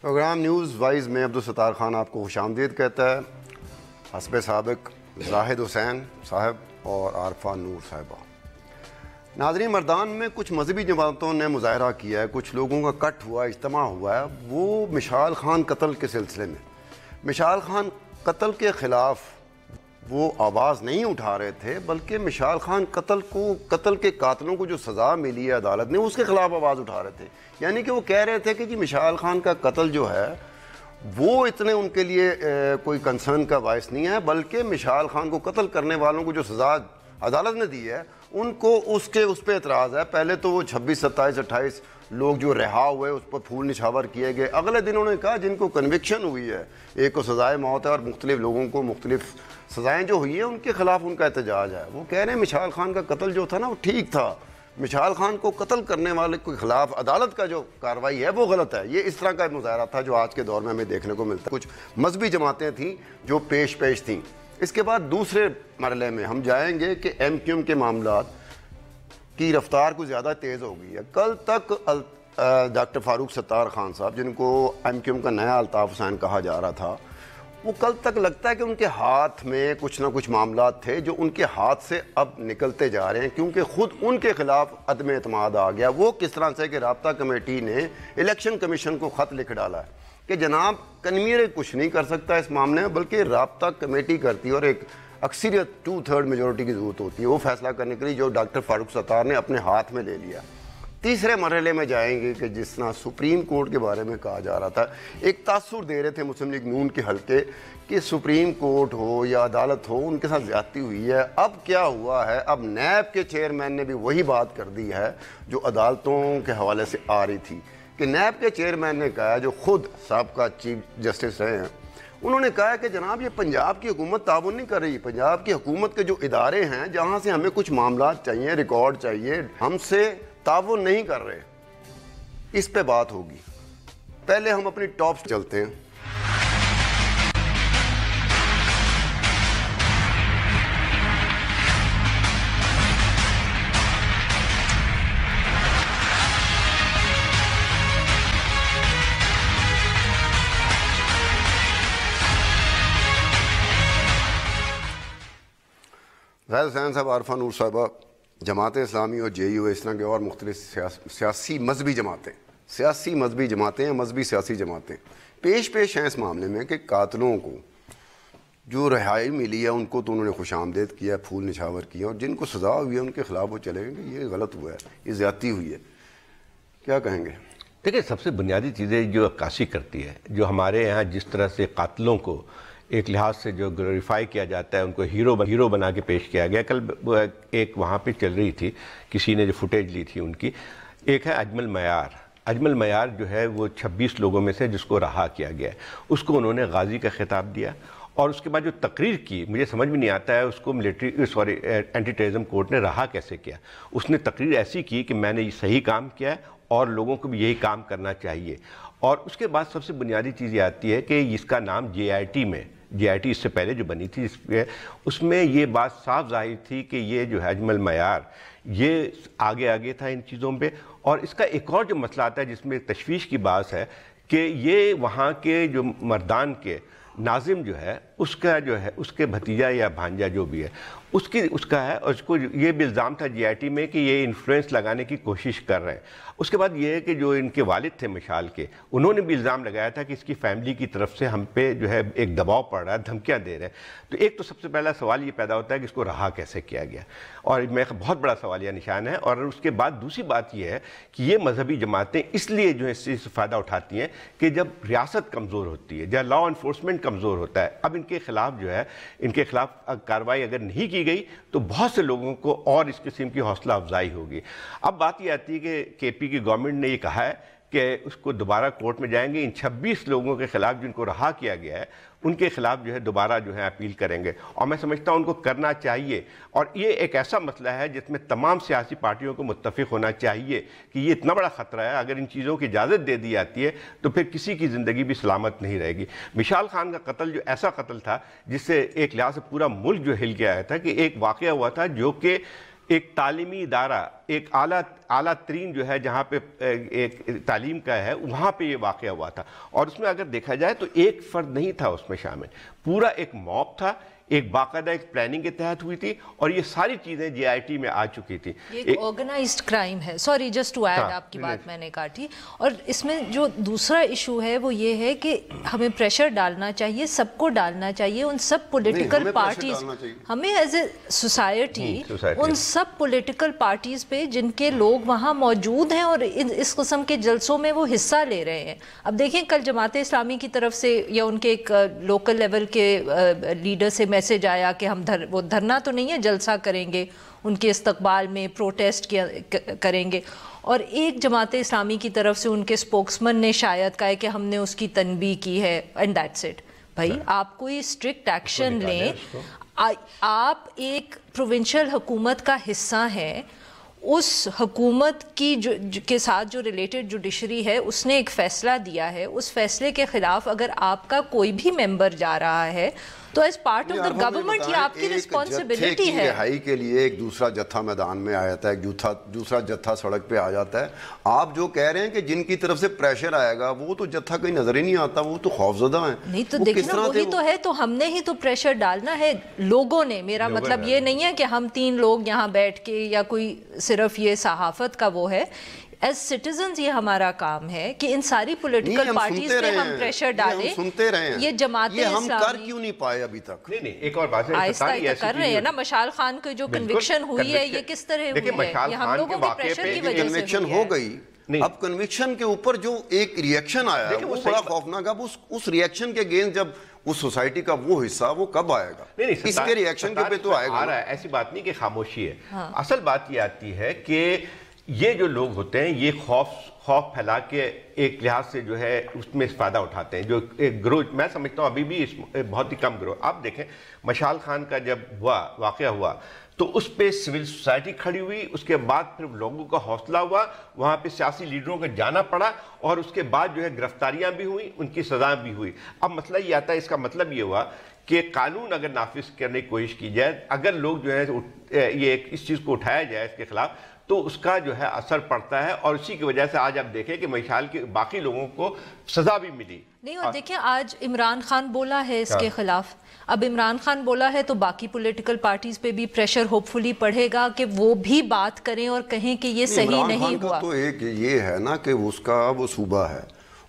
Programme news wise میں عبدالستار خان آپ کو خوش آمدید کہتا ہے. حسب سابق زاہد حسین صاحب اور عارفہ نور صاحبہ. ناظرین، مردان میں کچھ مذہبی جماعتوں نے مظاہرہ کیا ہے، کچھ لوگوں کا کٹ ہوا، اجتماع ہوا ہے. وہ مشال خان قتل کے سلسلے میں مشال خان قتل کے خلاف وہ آواز نہیں اٹھا رہے تھے، بلکہ مشال خان قتل کے قاتلوں کو جو سزا ملی ہے عدالت نے، اس کے خلاف آواز اٹھا رہے تھے. یعنی کہ وہ کہہ رہے تھے کہ جی مشال خان کا قتل جو ہے وہ اتنے ان کے لیے کوئی کنسرن کا باعث نہیں ہے، بلکہ مشال خان کو قتل کرنے والوں کو جو سزا عدالت نے دی ہے ان کو اس پہ اعتراض ہے. پہلے تو وہ 26 27 28 لوگ جو رہا ہوئے اس پر پھول نچھاور کیے گئے. اگلے دن انہوں نے کہا جن کو کنوکشن ہوئی ہے، ایک کو سزائے موت ہے اور مختلف لوگوں کو مختلف سزائیں جو ہوئی ہیں ان کے خلاف ان کا احتجاج ہے. وہ کہہ رہے ہیں مشال خان کا قتل جو تھا نا وہ ٹھیک تھا، مشال خان کو قتل کرنے والے کے خلاف عدالت کا جو کارروائی ہے وہ غلط ہے. یہ اس طرح کا مظاہرہ تھا جو آج کے دور میں ہمیں دیکھنے کو ملتا ہے. کچھ مذہبی جماعتیں تھیں جو پیش تھیں. اس کے بعد دوسرے مرحلے میں ہم جائیں گے کہ ایم کیو ایم کے معاملات کی رفتار کو زیادہ تیز ہو گئی ہے. کل تک ڈاکٹر فاروق ستار خان صاحب، جن کو ایم کیو ایم کا نیا الطاف حسین کہا جا رہا تھا، وہ کل تک لگتا ہے کہ ان کے ہاتھ میں کچھ نہ کچھ معاملات تھے جو ان کے ہاتھ سے اب نکلتے جا رہے ہیں، کیونکہ خود ان کے خلاف عدم اعتماد آ گیا. وہ کس طرح سے کہ رابطہ کمیٹی نے الیکشن کمیشن کو خط لکھ ڈالا ہے کہ جناب کنوینر کچھ نہیں کر سکتا اس معاملے میں، بلکہ رابطہ کمیٹی کرتی ہے اور ایک اکثریت 2/3 میجورٹی کی ضرورت ہوتی ہے وہ فیصلہ کرنے کے لیے، جو ڈاکٹر فاروق ستار نے اپنے ہاتھ میں لے لیا. تیسرے مرحلے میں جائیں گے کہ جس طرح سپریم کورٹ کے بارے میں کہا جا رہا تھا، ایک تاثر دے رہے تھے مسلم لیگ نون کے حلقے کہ سپریم کورٹ ہو یا عدالت ہو ان کے ساتھ زیادتی ہوئی ہے. اب کیا ہوا ہے؟ اب نیب کے چیئرمین نے بھی وہی بات کر دی ہے جو عدالتوں کے حوالے سے آ رہی تھی، کہ نیب کے چیئرمین نے کہا جو خود سابقہ چیف جسٹس رہے ہیں، انہوں نے کہا کہ جناب یہ پنجاب کی حکومت تعاون نہیں کر رہی. پنجاب کی حکومت کے جو ادارے ہیں جہاں سے ہمیں کچھ معاملات چاہیے، ریکارڈ چاہیے، ہم سے تعاون نہیں کر رہے. اس پہ بات ہوگی. پہلے ہم اپنی ٹاپ چلتے ہیں. زاہد حسین صاحب، عارفہ نور صاحبہ، جماعت اسلامی اور جے یو اے، اس طرح کے اور مختلف سیاسی مذہبی جماعتیں مذہبی سیاسی جماعتیں پیش ہیں اس معاملے میں کہ قاتلوں کو جو رہائی ملی ہے ان کو تو انہوں نے خوش آمدید کیا، پھول نچھاور کیا، اور جن کو سزا ہوئی ہے ان کے خلاف وہ چلے گئے کہ یہ غلط ہوا ہے، یہ زیادتی ہوئی ہے. کیا کہیں گے؟ دیکھیں، سب سے بنیادی چیزیں جو عکاسی کرتی ہے، جو ہمارے یہاں جس طرح سے قاتلوں کو ایک لحاظ سے جو گلوریفائی کیا جاتا ہے، ان کو ہیرو بنا کے پیش کیا گیا. کل ایک وہاں پہ چل رہی تھی، کسی نے جو فوٹیج لی تھی ان کی، ایک ہے اجمل معیار جو ہے وہ 26 لوگوں میں سے جس کو رہا کیا گیا ہے، اس کو انہوں نے غازی کا خطاب دیا. اور اس کے بعد جو تقریر کی، مجھے سمجھ میں نہیں آتا ہے اس کو اینٹی ٹیررزم کورٹ نے رہا کیسے کیا. اس نے تقریر ایسی کی کہ میں نے یہ صحیح کام کیا ہے اور لوگوں کو بھی یہی کام کرنا چاہیے. اور اس کے بعد سب سے بنیادی چیز یہ آتی ہے کہ اس کا نام جے آئی ٹی اس سے پہلے جو بنی تھی، اس میں یہ بات صاف ظاہر تھی کہ یہ جو ہے اجمل معیار یہ آگے تھا ان چیزوں پہ. اور اس کا ایک اور جو مسئلہ آتا ہے جس میں تشویش کی بات ہے کہ یہ وہاں کے جو مردان کے ناظم جو ہے اس کے بھتیجا یا بھانجا جو بھی ہے اس کا ہے، اور اس کو یہ بھی الزام تھا جی آئی ٹی میں کہ یہ انفلوئنس لگانے کی کوشش کر رہے ہیں. اس کے بعد یہ ہے کہ جو ان کے والد تھے مشال کے، انہوں نے بھی الزام لگایا تھا کہ اس کی فیملی کی طرف سے ہم پہ جو ہے ایک دباؤ پڑ رہا ہے، دھمکیاں دے رہے ہیں. تو ایک تو سب سے پہلا سوال یہ پیدا ہوتا ہے کہ اس کو رہا کیسے کیا گیا، اور میں بہت بڑا سوالیہ نشان ہے. اور اس کے بعد دوسری بات یہ ہے کہ یہ مذہبی جماعتیں اس لیے جو ہے اس سے فائدہ اٹھاتی ہیں کہ جب ریاست کمزور ہوتی ہے یا لا انفورسمنٹ کمزور ہوتا ہے، اب ان کے خلاف کارروائی اگر نہیں کی گئی تو بہت سے لوگوں کو اور اس قسم کی حوصلہ افزائی ہوگی. اب بات یہ آتی ہے کہ کے پی کی گورنمنٹ نے یہ کہا ہے کہ اس کو دوبارہ کورٹ میں جائیں گے، ان 26 لوگوں کے خلاف جن کو رہا کیا گیا ہے ان کے خلاف جو ہے دوبارہ جو ہے اپیل کریں گے. اور میں سمجھتا ہوں ان کو کرنا چاہیے. اور یہ ایک ایسا مسئلہ ہے جس میں تمام سیاسی پارٹیوں کو متفق ہونا چاہیے کہ یہ اتنا بڑا خطرہ ہے، اگر ان چیزوں کی اجازت دے دی جاتی ہے تو پھر کسی کی زندگی بھی سلامت نہیں رہے گی. مشال خان کا قتل جو ایسا قتل تھا جس سے ایک لحاظ سے پورا ملک جو ہل گیا تھا، کہ ایک واقعہ ہوا تھا جو کہ ایک تعلیمی ادارہ، ایک اعلیٰ ترین جو ہے جہاں پہ ایک تعلیم کا ہے، وہاں پہ یہ واقعہ ہوا تھا. اور اس میں اگر دیکھا جائے تو ایک فرد نہیں تھا اس میں شامل، پورا ایک موب تھا، ایک باقاعدہ ایک پلاننگ کے تحت ہوئی تھی، اور یہ ساری چیزیں جے آئی ٹی میں آ چکی تھی. یہ ایک آرگنائزڈ کرائم ہے. سوری جسٹ ٹو ایڈ، آپ کی بات میں نے کاٹی. اور اس میں جو دوسرا ایشو ہے وہ یہ ہے کہ ہمیں پریشر ڈالنا چاہیے، سب کو ڈالنا چاہیے، ان سب پولیٹیکل پارٹیز، ہمیں as a society in sub political parties پہ جن کے لوگ وہاں موجود ہیں اور اس قسم کے جلسوں میں وہ حصہ لے رہے ہیں. اب دیکھیں کل جماعت اسلامی کی طرف سے یا ان کے ایک لوکل لیول کے لیڈر سے میسج آیا کہ ہم وہ دھرنا تو نہیں ہے، جلسہ کریں گے، ان کے استقبال میں پروٹیسٹ کریں گے. اور ایک جماعت اسلامی کی طرف سے ان کے اسپوکسمن نے شاید کہا کہ ہم نے اس کی تنبیہ کی ہے، اینڈ دیٹس اٹ. بھائی آپ کوئی اسٹرکٹ ایکشن لیں. آپ ایک پروونشل حکومت کا حصہ ہیں، اس حکومت کی کے ساتھ جو ریلیٹڈ جوڈیشری ہے اس نے ایک فیصلہ دیا ہے، اس فیصلے کے خلاف اگر آپ کا کوئی بھی ممبر جا رہا ہے تو as part of the government یہ آپ کی رسپانسبلٹی ہے. رہائی کے لیے ایک دوسرا جتھا میدان میں آ جاتا ہے، ایک دوسرا جتھا سڑک پہ آ جاتا ہے. آپ جو کہہ رہے ہیں کہ جن کی طرف سے پریشر آئے گا وہ تو جتھا کہیں نظر ہی نہیں آتا، وہ تو خوفزدہ ہیں. نہیں تو دیکھنا وہی تو ہے، تو ہم نے ہی تو پریشر ڈالنا ہے لوگوں نے. میرا مطلب یہ نہیں ہے کہ ہم 3 لوگ یہاں بیٹھ کے یا کوئی صرف یہ صحافت کا وہ ہے. ایز سٹیزنز یہ ہمارا کام ہے کہ ان ساری پولیٹیکل پارٹیز پہ ہم پریشر ڈالیں. سنتے رہے ہیں یہ جماعت اسلامی ہم کر کیوں نہیں پائے ابھی تک؟ نہیں ایک اور بات ہے، آہستہ کر رہے ہیں نا. مشال خان کو جو کنوکشن ہوئی ہے یہ کس طرح ہوئی ہے؟ یہ ہم لوگوں کے پریشر کی وجہ سے کنوکشن ہو گئی. اب کنوکشن کے اوپر جو ایک ریئیکشن آیا ہے وہ بڑا خوفناک. اب اس ریئیکشن کے اگینسٹ جب اس سوسائٹی کا وہ حصہ وہ کب آئے گا؟ اس کے ریئیکشن کے پہ تو آئے گا. ایسی بات نہیں کہ خاموشی ہے. اصل بات یہ آتی ہے کہ یہ جو لوگ ہوتے ہیں یہ خوف پھیلا کے ایک لحاظ سے جو ہے اس میں استفادہ اٹھاتے ہیں. جو ایک گروہ میں سمجھتا ہوں ابھی بھی بہت ہی کم گروہ. آپ دیکھیں مشال خان کا جب واقعہ ہوا تو اس پہ سول سوسائٹی کھڑی ہوئی، اس کے بعد پھر لوگوں کا حوصلہ ہوا، وہاں پہ سیاسی لیڈروں کو جانا پڑا، اور اس کے بعد جو ہے گرفتاریاں بھی ہوئیں، ان کی سزائیں بھی ہوئی. اب مسئلہ یہ آتا ہے، اس کا مطلب یہ ہوا کہ قانون اگر نافذ کرنے کی کوشش کی جائے، اگر لوگ جو ہے یہ اس چیز کو اٹھایا جائے اس کے خلاف، تو اس کا جو ہے اثر پڑتا ہے. اور اسی کی وجہ سے آج آپ دیکھیں کہ مشال کے باقی لوگوں کو سزا بھی ملی. نہیں، اور دیکھیں آج عمران خان بولا ہے اس کے خلاف. اب عمران خان بولا ہے تو باقی پولیٹیکل پارٹیز پہ بھی پریشر ہوپ فلی پڑھے گا کہ وہ بھی بات کریں اور کہیں کہ یہ صحیح نہیں ہوا. تو ایک یہ ہے نا کہ اس کا وہ صوبہ ہے،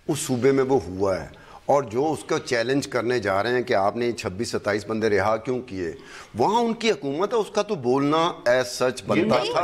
اس صوبے میں وہ ہوا ہے، اور جو اس کو چیلنج کرنے جا رہے ہیں کہ آپ نے 26-27 بندے رہا کیوں کیے، وہاں ان کی حکومت ہے، اس کا تو بولنا ایز سچ بنتا تھا.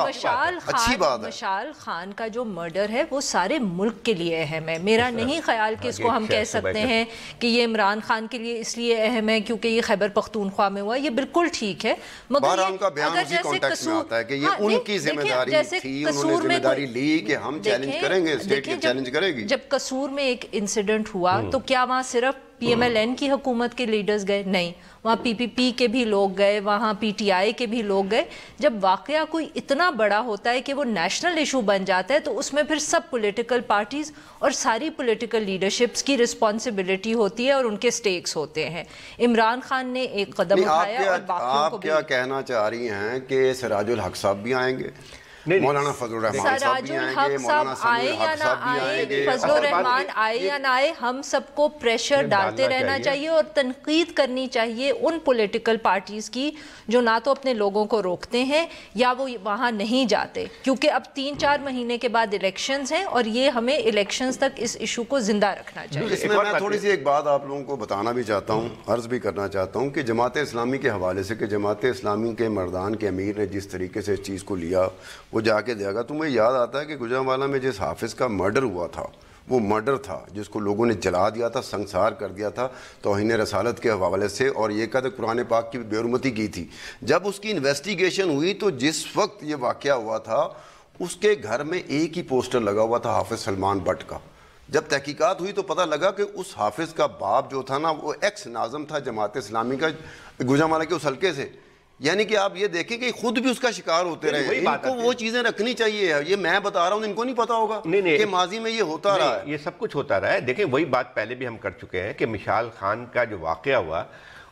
اچھی بات ہے. مشال خان کا جو مرڈر ہے وہ سارے ملک کے لیے اہم ہے. میرا نہیں خیال کہ اس کو ہم کہہ سکتے ہیں کہ یہ عمران خان کے لیے اس لیے اہم ہے کیونکہ یہ خیبر پختونخوا میں ہوا. یہ بالکل ٹھیک ہے، مگر ان کا بیان اسی کانٹیکسٹ میں آتا ہے کہ یہ ان کی ذمہ داری تھی، انہوں نے ذمہ داری لی کہ ہم چیلنج کریں گے، اسٹیٹ کے چیلنج کرے گی. جب قصور میں ایک انسیڈنٹ ہوا تو کیا وہاں صرف پی ایم ایل این کی حکومت کے لیڈرز گئے؟ نہیں، وہاں پی پی پی کے بھی لوگ گئے، وہاں پی ٹی آئی کے بھی لوگ گئے. جب واقعہ کوئی اتنا بڑا ہوتا ہے کہ وہ نیشنل ایشو بن جاتا ہے تو اس میں پھر سب پولیٹیکل پارٹیز اور ساری پولیٹیکل لیڈرشپس کی رسپانسبلٹی ہوتی ہے اور ان کے سٹیکس ہوتے ہیں. عمران خان نے ایک قدم اٹھایا اور باقیوں کو بھی. آپ کیا کہنا چاہ رہی ہیں کہ سراج الحق صاحب بھی آئیں گے، مولانا فضل الرحمان صاحب بھی آئیں گے، مولانا سمیع الحق صاحب بھی آئیں گے؟ فضل الرحمان آئے یا نہ آئے، ہم سب کو پریشر ڈالتے رہنا چاہیے اور تنقید کرنی چاہیے ان پولیٹیکل پارٹیز کی جو نہ تو اپنے لوگوں کو روکتے ہیں یا وہ وہاں نہیں جاتے، کیونکہ اب 3-4 مہینے کے بعد الیکشنز ہیں اور یہ ہمیں الیکشنز تک اس ایشو کو زندہ رکھنا چاہیے. اس میں میں تھوڑی سی ایک بات آپ لوگوں کو بتانا بھی چاہتا ہوں، عرض بھی کرنا چاہتا ہوں کہ جماعت اسلامی کے حوالے سے کہ جماعت اسلامی کے مردان کے امیر نے جس طریقے سے اس چیز کو لیا وہ جا کے دے گا. تمہیں یاد آتا ہے کہ گجرانوالہ میں جس حافظ کا مرڈر ہوا تھا وہ مرڈر تھا جس کو لوگوں نے جلا دیا تھا، سنگسار کر دیا تھا توہین رسالت کے حوالے سے، اور یہ کہتے قرآن پاک کی بے حرمتی کی تھی. جب اس کی انویسٹیگیشن ہوئی تو جس وقت یہ واقعہ ہوا تھا اس کے گھر میں ایک ہی پوسٹر لگا ہوا تھا حافظ سلمان بٹ کا. جب تحقیقات ہوئی تو پتہ لگا کہ اس حافظ کا باپ جو تھا نا وہ ایکس ناظم تھا جماعت اسلامی کا گجرانوالہ کے اس حلقے سے. یعنی کہ آپ یہ دیکھیں کہ خود بھی اس کا شکار ہوتے رہے. ان کو وہ چیزیں رکھنی چاہیے. یہ میں بتا رہا ہوں ان کو نہیں پتا ہوگا کہ ماضی میں یہ ہوتا رہا ہے. یہ سب کچھ ہوتا رہا ہے. دیکھیں وہی بات پہلے بھی ہم کر چکے ہیں کہ مشال خان کا جو واقعہ ہوا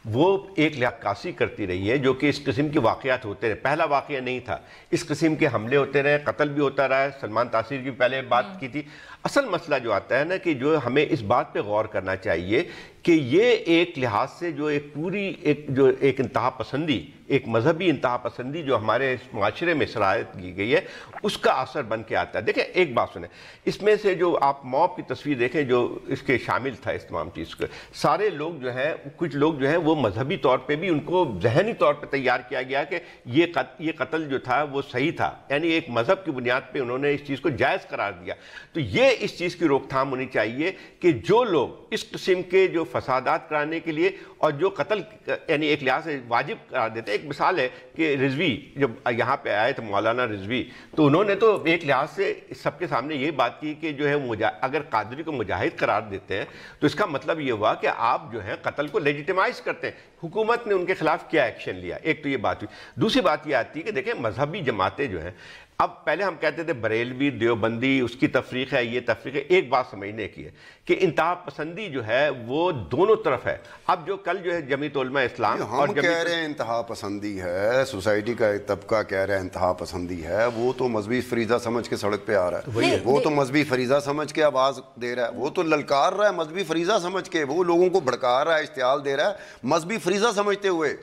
وہ ایک عکاسی کرتی رہی ہے جو کہ اس قسم کے واقعات ہوتے رہے. پہلا واقعہ نہیں تھا, اس قسم کے حملے ہوتے رہے, قتل بھی ہوتا رہا ہے. سلمان تاثیر کی پہلے بات کی تھی. اصل مسئلہ جو آتا ہے نا کہ جو ہمیں اس بات پہ غور کرنا چاہیے کہ یہ ایک لحاظ سے جو ایک پوری ایک انتہا پسندی, ایک مذہبی انتہا پسندی جو ہمارے معاشرے میں سرایت کی گئی ہے, اس کا اثر بن کے آتا ہے. دیکھیں ایک بات سنیں, اس میں سے جو آپ موب کی تصویر دیکھیں جو اس کے شامل تھا اس تمام چیز کو, سارے لوگ جو ہیں, کچھ لوگ جو ہیں وہ مذہبی طور پہ بھی ان کو ذہنی طور پہ تیار کیا گیا کہ یہ قتل جو تھا وہ صحیح تھا, یعنی ایک مذہب کی بنیاد پہ انہوں نے اس چیز کو جائز قرار دیا. تو یہ اس چیز کی روک تھام ہونی چاہیے کہ جو لوگ اس قسم کے جو فسادات کرانے کے لیے اور جو قتل یعنی ایک لحاظ سے واجب قرار دیتے ہیں. ایک مثال ہے کہ رضوی جب یہاں پہ آئے تھے مولانا رضوی, تو انہوں نے تو ایک لحاظ سے سب کے سامنے یہ بات کی کہ جو ہے اگر قادری کو مجاہد قرار دیتے ہیں تو اس کا مطلب یہ ہوا کہ آپ جو ہے قتل کو لیجیٹیمائز کرتے ہیں. حکومت نے ان کے خلاف کیا ایکشن لیا, ایک تو یہ بات ہوئی. دوسری بات یہ آتی ہے کہ دیکھیں مذہبی جماعتیں جو ہیں, اب پہلے ہم کہتے تھے بریلوی دیوبندی اس کی تفریق ہے, یہ تفریق ہے. ایک بات سمجھنے کی ہے کہ انتہا پسندی جو ہے وہ دونوں طرف ہے. اب جو کل جو ہے جمعیت علماء اسلام ہم کہہ رہے ہیں انتہا پسندی ہے, سوسائٹی کا ایک طبقہ کہہ رہا ہے انتہا پسندی ہے, وہ تو مذہبی فریضہ سمجھ کے سڑک پہ آ رہا ہے, وہ تو مذہبی فریضہ سمجھ کے آواز دے رہا ہے, وہ تو للکار رہا ہے مذہبی فریضہ سمجھ کے, وہ لوگوں کو بھڑکا رہا ہے, اشتعال دے رہا ہے مذہبی فریضہ سمجھتے ہوئے.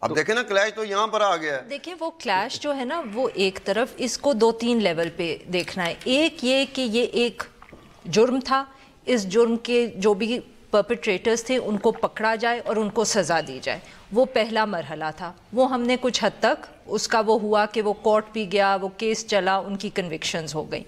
اب دیکھیں نا کلیش تو یہاں پر آ گیا ہے. دیکھیں وہ کلیش جو ہے نا وہ ایک طرف اس کو 2-3 لیول پہ دیکھنا ہے. ایک یہ کہ یہ ایک جرم تھا, اس جرم کے جو بھی پرپیٹریٹرز تھے ان کو پکڑا جائے اور ان کو سزا دی جائے, وہ پہلا مرحلہ تھا. وہ ہم نے کچھ حد تک اس کا وہ ہوا کہ وہ کورٹ بھی گیا, وہ کیس چلا, ان کی کنوکشنز ہو گئیں.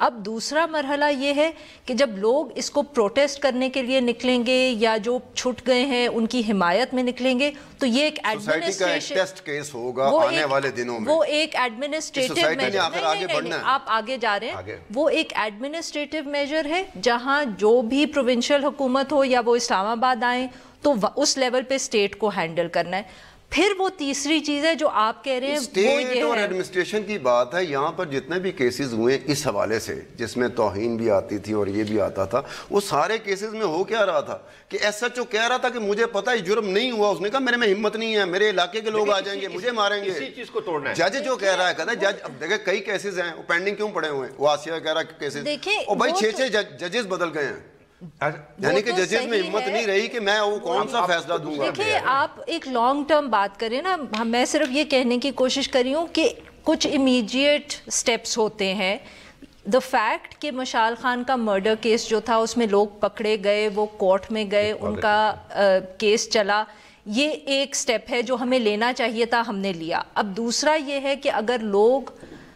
اب دوسرا مرحلہ یہ ہے کہ جب لوگ اس کو پروٹیسٹ کرنے کے لیے نکلیں گے یا جو چھٹ گئے ہیں ان کی حمایت میں نکلیں گے, تو یہ ایک ایڈمنسٹریشن ٹیسٹ کیس ہوگا آنے والے دنوں میں. وہ ایک ایڈمنسٹریٹو میجر, آپ آگے جا رہے ہیں, وہ ایک ایڈمنسٹریٹو میجر ہے جہاں جو بھی پروونشل حکومت ہو یا وہ اسلام آباد آئیں تو اس لیول پہ اسٹیٹ کو ہینڈل کرنا ہے. پھر وہ تیسری چیز ہے جو آپ کہہ رہے ہیں اسٹیٹ اور ایڈمنسٹریشن کی بات ہے. یہاں پر جتنے بھی کیسز ہوئے اس حوالے سے جس میں توہین بھی آتی تھی اور یہ بھی آتا تھا, وہ سارے کیسز میں ہو کیا رہا تھا کہ ایس ایچ او کہہ رہا تھا کہ مجھے پتہ ہے جرم نہیں ہوا, اس نے کہا میرے میں ہمت نہیں ہے, میرے علاقے کے لوگ آ جائیں گے مجھے ماریں گے. اسی چیز کو توڑنا ہے. جج جو کہہ رہا ہے کہتا ہے جج, اب دیکھیں کئی کیسز ہیں وہ پینڈنگ کیوں پڑے ہوئے ہیں, وہ آسیہ کہہ رہا ہے کیسز, اور بھائی 6 ججز بدل گئے ہیں, یعنی کہ ججز میں ہمت نہیں رہی کہ میں وہ کون سا فیصلہ دوں گا. دیکھیں آپ ایک لانگ ٹرم بات کریں نا, میں صرف یہ کہنے کی کوشش کر رہی ہوں کہ کچھ امیڈیٹ سٹیپس ہوتے ہیں. دا فیکٹ کہ مشال خان کا مرڈر کیس جو تھا اس میں لوگ پکڑے گئے, وہ کورٹ میں گئے, ان کا کیس چلا, یہ ایک سٹیپ ہے جو ہمیں لینا چاہیے تھا, ہم نے لیا. اب دوسرا یہ ہے کہ اگر لوگ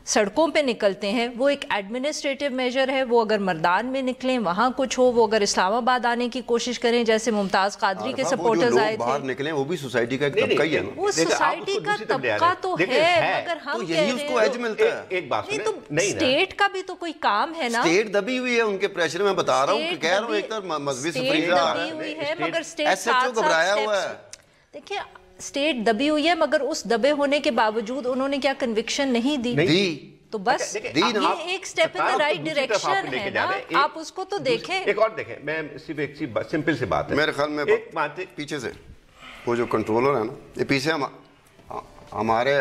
سڑکوں پہ نکلتے ہیں وہ ایک ایڈمنسٹریٹو میجر ہے, وہ اگر مردان میں نکلیں وہاں کچھ ہو, وہ اگر اسلام آباد آنے کی کوشش کریں جیسے ممتاز قادری کے سپورٹرز آئے تھے, باہر نکلیں وہ بھی سوسائٹی کا ایک طبقہ ہی ہے نا. وہ سوسائٹی کا طبقہ تو ہے, مگر ہم کہہ رہے ہیں ایک بات نہیں تو اسٹیٹ کا بھی تو کوئی کام ہے نا. اسٹیٹ دبی ہوئی ہے ان کے پریشر میں بتا رہا ہوں, کہہ رہا ہوں ایک طرف مذہبی فریضہ دبی ہوئی ہے مگر اسٹیٹ ساتھ گھبرایا ہوا ہے. دیکھیں اسٹیٹ دبی ہوئی ہے مگر اس دبے ہونے کے باوجود انہوں نے کیا کنوکشن نہیں دی, تو بس یہ ایک سٹیپ ان دی رائٹ ڈائریکشن ہے نا, آپ اس کو تو دیکھیں. ایک اور دیکھیں, میں صرف ایک سمپل سی بات ہے میرے خیال میں پیچھے سے وہ جو کنٹرولر ہے نا, یہ پیچھے ہمارے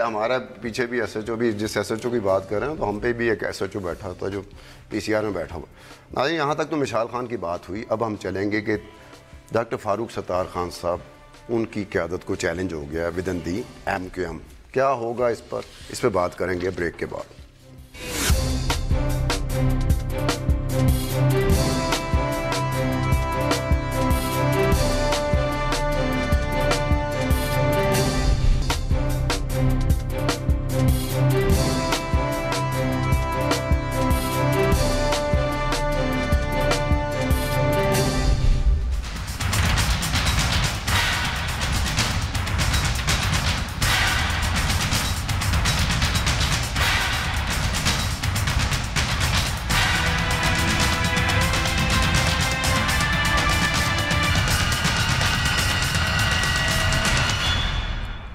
پیچھے بھی ایس ایچ او بھی, جس ایس ایچ او کی بات کر رہے ہیں تو ہم پہ بھی ایک ایس ایچ او بیٹھا تھا جو پی سی آر میں بیٹھا ہوا. ناظرین یہاں تک تو مشال خان کی بات ہوئی. اب ہم چلیں گے کہ ڈاکٹر فاروق ستار خان صاحب, ان کی قیادت کو چیلنج ہو گیا ودن دی MQM. کیا ہوگا اس پہ بات کریں گے بریک کے بعد.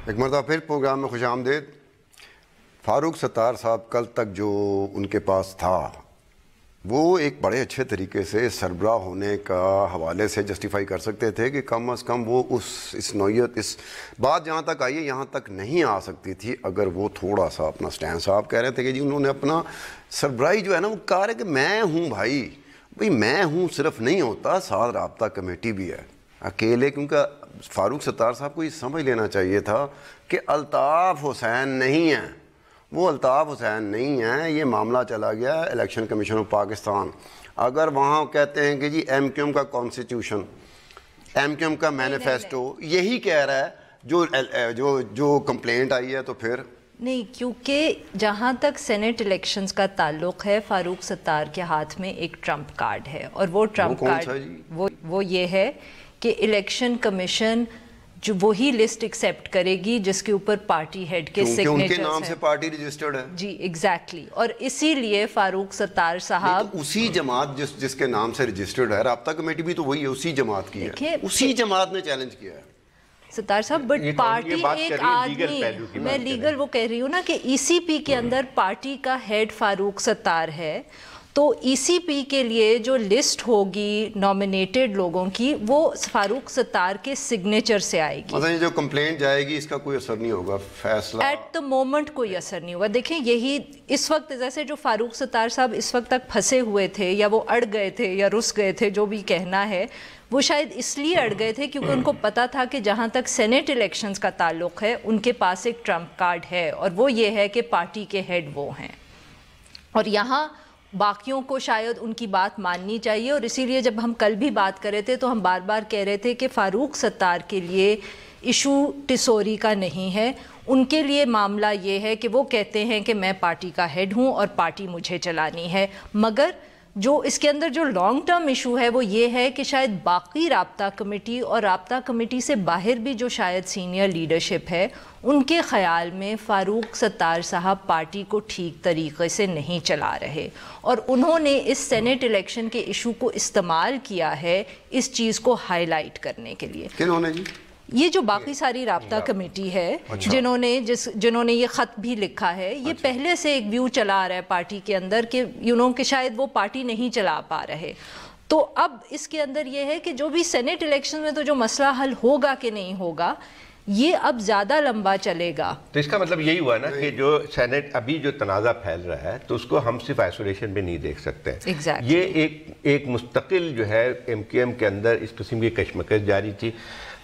ایک مرتبہ پھر پروگرام میں خوش آمدید. فاروق ستار صاحب کل تک جو ان کے پاس تھا وہ ایک بڑے اچھے طریقے سے سربراہ ہونے کا حوالے سے جسٹیفائی کر سکتے تھے کہ کم از کم وہ اس نوعیت اس بات جہاں تک آئی ہے یہاں تک نہیں آ سکتی تھی اگر وہ تھوڑا سا اپنا سٹینڈ. صاحب کہہ رہے تھے کہ جی انہوں نے اپنا سربراہی جو ہے نا وہ کہا رہے کہ میں ہوں بھائی میں ہوں صرف نہیں ہوتا, ساتھ رابطہ کمیٹی بھی ہے اکیلے. کیونکہ فاروق ستار صاحب کو یہ سمجھ لینا چاہیے تھا کہ الطاف حسین نہیں ہیں, وہ الطاف حسین نہیں ہیں. یہ معاملہ چلا گیا الیکشن کمیشن آف پاکستان. اگر وہاں کہتے ہیں کہ جی ایم کیو ایم کا کانسٹیٹیوشن, ایم کیو ایم کا مینیفیسٹو یہی کہہ رہا ہے جو کمپلینٹ آئی ہے, تو پھر نہیں, کیونکہ جہاں تک سینٹ الیکشنز کا تعلق ہے فاروق ستار کے ہاتھ میں ایک ٹرمپ کارڈ ہے, اور وہ ٹرمپ کارڈ وہ یہ ہے کہ الیکشن کمیشن جو وہی لسٹ ایکسیپٹ کرے گی جس کے اوپر پارٹی ہیڈ کے سگنیچرز ہیں. ان کے نام سے پارٹی رجسٹرڈ ہے. جی ایگزیکٹلی, اور اسی لیے فاروق ستار صاحب اسی جماعت جس کے نام سے رجسٹرڈ ہے, رابطہ کمیٹی بھی تو وہی ہے, اسی جماعت کی ہے, اسی جماعت نے چیلنج کیا ہے. ستار صاحب بٹ پارٹی ایک آدمی, میں لیگل وہ کہہ رہی ہوں نا کہ ای سی پی کے اندر پارٹی کا ہیڈ فاروق ستار ہے, تو ای سی پی کے لیے جو لسٹ ہوگی نامینیٹڈ لوگوں کی وہ فاروق ستار کے سگنیچر سے آئے گی. مطلب جو کمپلینٹ جائے گی اس کا کوئی اثر نہیں ہوگا, فیصلہ ایٹ دا مومنٹ کوئی اثر نہیں ہوگا. دیکھیں یہی اس وقت جیسے جو فاروق ستار صاحب اس وقت تک پھنسے ہوئے تھے یا وہ اڑ گئے تھے یا رس گئے تھے, جو بھی کہنا ہے, وہ شاید اس لیے اڑ گئے تھے کیونکہ ان کو پتا تھا کہ جہاں تک سینٹ الیکشنز کا تعلق ہے ان کے پاس ایک ٹرمپ کارڈ ہے, اور وہ یہ ہے کہ پارٹی کے ہیڈ وہ ہیں, اور یہاں باقیوں کو شاید ان کی بات ماننی چاہیے. اور اسی لیے جب ہم کل بھی بات کر رہے تھے تو ہم بار بار کہہ رہے تھے کہ فاروق ستار کے لیے ایشو ٹسوری کا نہیں ہے, ان کے لیے معاملہ یہ ہے کہ وہ کہتے ہیں کہ میں پارٹی کا ہیڈ ہوں اور پارٹی مجھے چلانی ہے. مگر جو اس کے اندر جو لانگ ٹرم ایشو ہے وہ یہ ہے کہ شاید باقی رابطہ کمیٹی اور رابطہ کمیٹی سے باہر بھی جو شاید سینئر لیڈرشپ ہے ان کے خیال میں فاروق ستار صاحب پارٹی کو ٹھیک طریقے سے نہیں چلا رہے, اور انہوں نے اس سینٹ الیکشن کے ایشو کو استعمال کیا ہے اس چیز کو ہائی لائٹ کرنے کے لیے. کنہوں نے جی؟ یہ جو باقی ساری رابطہ کمیٹی ہے جنہوں نے یہ خط بھی لکھا ہے, یہ پہلے سے ایک ویو چلا آ رہا ہے پارٹی کے اندر کہ کہ شاید وہ پارٹی نہیں چلا پا رہے. تو اب اس کے اندر یہ ہے کہ جو بھی سینٹ الیکشن میں تو جو مسئلہ حل ہوگا کہ نہیں ہوگا یہ اب زیادہ لمبا چلے گا. تو اس کا مطلب یہی ہوا نا کہ جو سینٹ ابھی جو تنازع پھیل رہا ہے تو اس کو ہم صرف آئسولیشن میں نہیں دیکھ سکتے. یہ ایک مستقل جو ہے ایم کیو ایم کے اندر اس قسم کی کشمکش جاری تھی.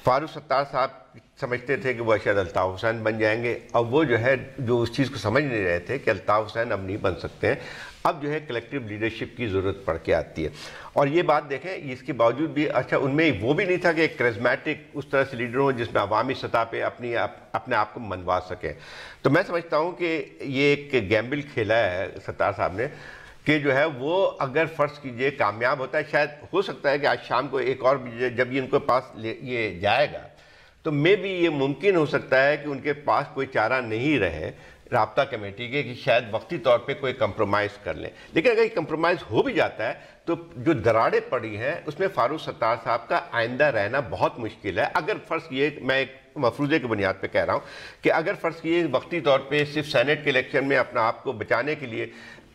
فاروق ستار صاحب سمجھتے تھے کہ وہ شاید الطاف حسین بن جائیں گے, اب وہ جو ہے جو اس چیز کو سمجھ نہیں رہے تھے کہ الطاف حسین اب نہیں بن سکتے ہیں, اب جو ہے کلیکٹیو لیڈرشپ کی ضرورت پڑ کے آتی ہے. اور یہ بات دیکھیں اس کے باوجود بھی اچھا ان میں وہ بھی نہیں تھا کہ ایک کرزمیٹک اس طرح سے لیڈر ہوں جس میں عوامی سطح پہ اپنے آپ کو منوا سکیں. تو میں سمجھتا ہوں کہ یہ ایک گیمبل کھیلا ہے ستار صاحب نے کہ جو ہے وہ اگر فرض کیجئے کامیاب ہوتا ہے, شاید ہو سکتا ہے کہ آج شام کو ایک اور جب یہ ان کے پاس یہ جائے گا تو میں بھی یہ ممکن ہو سکتا ہے کہ ان کے پاس کوئی چارہ نہیں رہے رابطہ کمیٹی کے کہ شاید وقتی طور پہ کوئی کمپرومائز کر لیں. لیکن اگر یہ کمپرومائز ہو بھی جاتا ہے تو جو دراڑیں پڑی ہیں اس میں فاروق ستار صاحب کا آئندہ رہنا بہت مشکل ہے. اگر فرض کیے, میں ایک مفروضے کی بنیاد پہ کہہ رہا ہوں کہ اگر فرض کیے وقتی طور پہ صرف سینٹ کے الیکشن میں اپنا آپ کو بچانے کے لیے,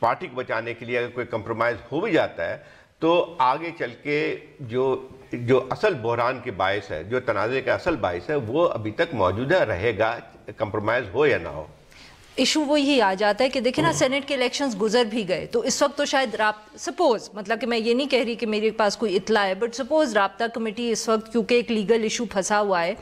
پارٹی کو بچانے کے لیے اگر کوئی کمپرومائز ہو بھی جاتا ہے تو آگے چل کے جو اصل بحران کے باعث ہے, جو تنازع کا اصل باعث ہے, وہ ابھی تک موجودہ رہے گا, کمپرومائز ہو یا نہ ہو. ایشو وہی آ جاتا ہے کہ دیکھیں نا سینٹ کے الیکشنز گزر بھی گئے تو اس وقت تو شاید سپوز, مطلب کہ میں یہ نہیں کہہ رہی کہ میرے پاس کوئی اطلاع ہے, بٹ سپوز رابطہ کمیٹی اس وقت کیونکہ ایک لیگل ایشو پھنسا ہوا ہے